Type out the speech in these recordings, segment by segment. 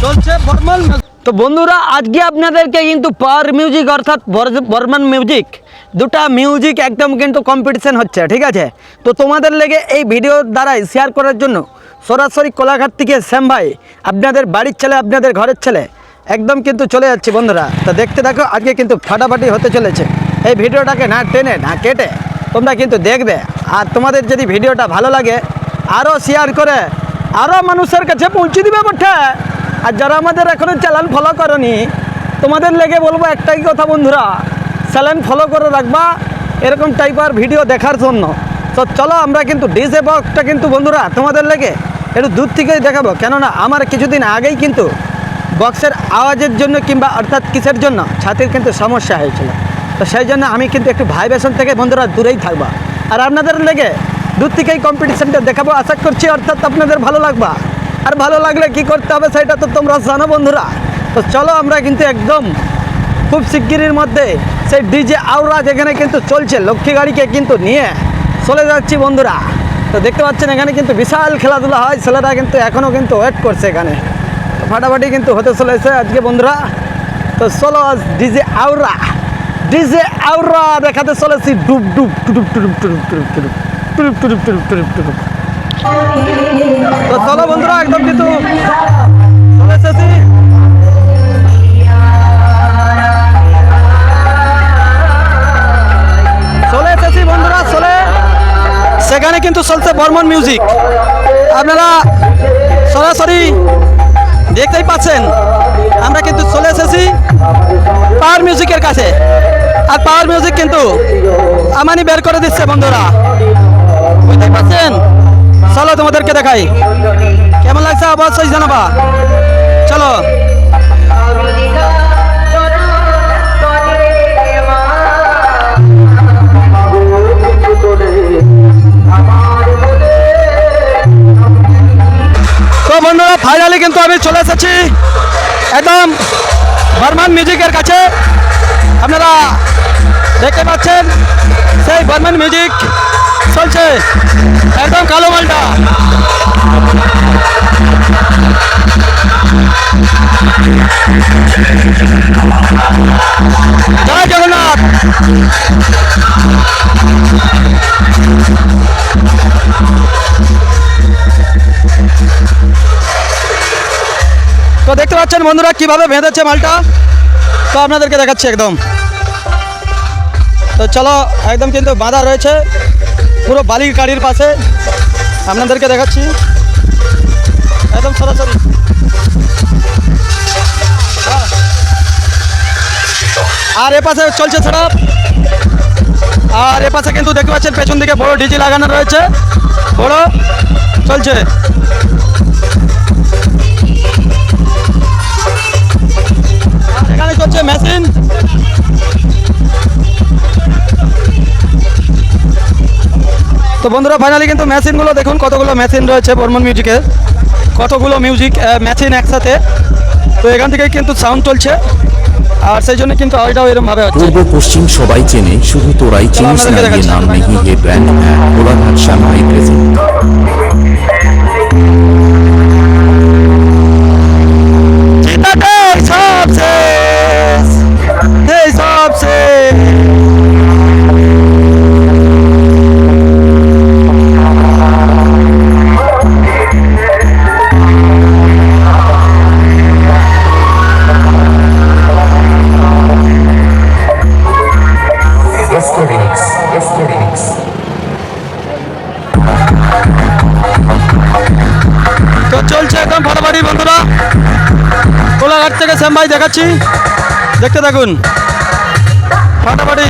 চলছে বর্মন। তো বন্ধুরা আজকে আপনাদেরকে কিন্তু পাওয়ার মিউজিক অর্থাৎ বর্মন মিউজিক দুটা মিউজিক একদম কিন্তু কম্পিটিশন হচ্ছে, ঠিক আছে। তো তোমাদের লেগে এই ভিডিওর দ্বারাই শেয়ার করার জন্য সরাসরি কোলাঘাট থেকে শ্যাম ভাই আপনাদের বাড়ির ছেলে, আপনাদের ঘরের ছেলে একদম কিন্তু চলে যাচ্ছে বন্ধুরা। তো দেখতে দেখো আজকে কিন্তু ফাটাফাটি হতে চলেছে। এই ভিডিওটাকে না টেনে না কেটে তোমরা কিন্তু দেখবে, আর তোমাদের যদি ভিডিওটা ভালো লাগে আরও শেয়ার করে আরও মানুষের কাছে পৌঁছে দিবে বটে। আর যারা আমাদের এখনও চ্যানেল ফলো করনি তোমাদের লেগে বলবো একটাই কথা বন্ধুরা, চ্যানেল ফলো করে রাখবা এরকম টাইপের ভিডিও দেখার জন্য। তো চলো আমরা কিন্তু ডিজে বক্সটা কিন্তু বন্ধুরা তোমাদের লেগে একটু দূর থেকেই দেখাবো, কেননা আমার কিছুদিন আগেই কিন্তু বক্সের আওয়াজের জন্য কিংবা অর্থাৎ কিসের জন্য ছাতির কিন্তু সমস্যা হয়েছিল। তো সেই জন্য আমি কিন্তু একটু ভাইব্রেশন থেকে বন্ধুরা দূরেই থাকবো, আর আপনাদের লেগে দূর থেকেই কম্পিটিশানটা দেখাবো। আশা করছি অর্থাৎ আপনাদের ভালো লাগবা, আর ভালো লাগলে কি করতে হবে সেটা তো তোমরা জানো বন্ধুরা। তো চলো আমরা কিন্তু একদম খুব শিগগিরির মধ্যে সেই ডিজে আওরা যেখানে কিন্তু চলছে লক্ষ্মী গাড়িকে কিন্তু নিয়ে চলে যাচ্ছি বন্ধুরা। তো দেখতে পাচ্ছেন এখানে কিন্তু বিশাল খেলাধুলা হয়, ছেলেরা কিন্তু এখনও কিন্তু ওয়েট করছে এখানে। তো ফাটাফাটি কিন্তু হতে চলেছে আজকে বন্ধুরা। তো চলো আজ ডিজে আওরা দেখাতে চলেছি। ডুব ডুব টুডুব টুডুব টুডুব টুডুব টুডুব টুডুব টুডুব টুডুব টুডুব টুডুব। তো চলো বন্ধুরা একদম কিন্তু চলে এসেছি। বন্ধুরা সেখানে কিন্তু চলছে বর্মন মিউজিক, আপনারা সরাসরি দেখতেই পাচ্ছেন। আমরা কিন্তু চলে এসেছি পাওয়ার মিউজিকের কাছে, আর পাওয়ার মিউজিক কিন্তু আমানি বের করে দিচ্ছে বন্ধুরা, বুঝতেই পাচ্ছেন। চলো তোমাদেরকে দেখাই, কেমন লাগছে অবশ্যই জানাবা। চলো তো বন্ধুরা ফাইনালি কিন্তু আমি চলে এসেছি একদম বর্মন মিউজিকের কাছে। আপনারা দেখতে পাচ্ছেন সেই বর্মন মিউজিক চলছে একদম কালো মালটা। জয় জগন্নাথ। তো দেখতে পাচ্ছেন বন্ধুরা কিভাবে বেঁধেছে মালটা, তো আপনাদেরকে দেখাচ্ছি একদম। তো চলো একদম কিন্তু বাঁধা রয়েছে পুরো বালির গাড়ির পাশে, আপনাদেরকে দেখাচ্ছি একদম সরাসরি। আর এ পাশে চলছে সেটআপ, আর এ পাশে কিন্তু দেখতে পাচ্ছেন পেছন দিকে বড় ডিজি লাগানো রয়েছে, বড় চলছে। এখানে চলছে মেশিন। তো বন্ধুরা ফাইনালি কিন্তু মেশিনগুলো দেখুন, কতগুলো মেশিন রয়েছে বর্মন মিউজিকের, কতগুলো মেশিন একসাথে। তো এখান থেকে কিন্তু সাউন্ড চলছে, আর সেই জন্য কিন্তু আওয়াজটাও এরকমভাবে হচ্ছে। পূর্ব পশ্চিম সবাই চেনে, শুধু তোরাই চিনিস না, ये नाम नहीं ये ब्रांड है কোলাঘাট শ্যাম ভাই প্রেজেন্ট। তো চলছে একদম ফাটাফাটি বন্ধুরা, কোলাঘাট থেকে শ্যাম ভাই দেখাচ্ছি, দেখতে থাকুন ফাটাফাটি।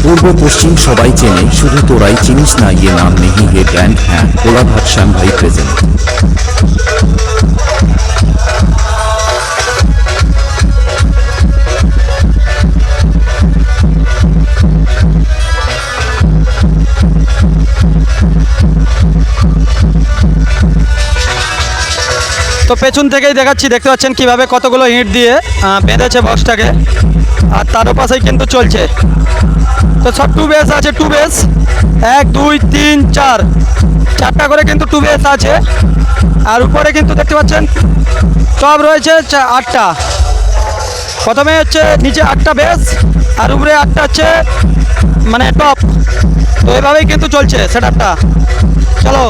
पूर्व पश्चिम सबाई चेने शुधु तोराई चिनिस ना ये नाम नहीं है ब्रांड है कोलाघाट श्याम भाई प्रेजेंट। তো পেছন থেকেই দেখাচ্ছি, দেখতে পাচ্ছেন কিভাবে কতগুলো ইট দিয়ে বেঁধেছে বক্সটাকে, আর তারও পাশেই কিন্তু চলছে। তো সব টু বেস আছে, টু বেস 1 2 3 4 চারটা করে কিন্তু টু বেস আছে। আর উপরে কিন্তু দেখতে পাচ্ছেন টপ রয়েছে 8টা। প্রথমে হচ্ছে নিচে 8টা বেস আর উপরে 8টা হচ্ছে মানে টপ। তো এভাবেই কিন্তু চলছে সেটআপটা। চলো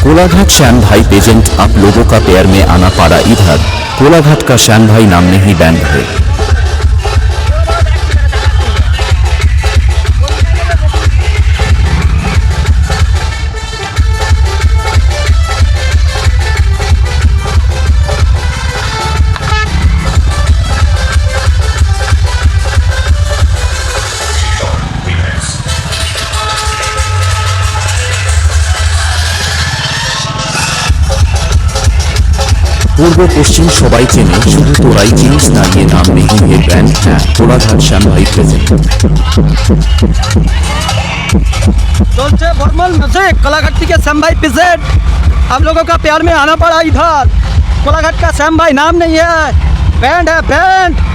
कोलाघाट श्याम भाई प्रेजेंट आप लोगों का पेयर में आना पड़ा इधर कोलाघाट का श्याम भाई नाम नहीं बैंड है। पूर्व पश्चिम सबाई चेने शुधु तोराई चिनिस ना ये नाम नहीं है ब्रांड है कोलाघाट श्याम भाई प्रेजेंट। चलते बर्मन म्यूजिक कोलाघाट के श्याम भाई प्रेजेंट। आप लोगों का प्यार में आना पड़ा इधर। कोलाघाट का श्याम भाई नाम नहीं है, बैंड है बैंड।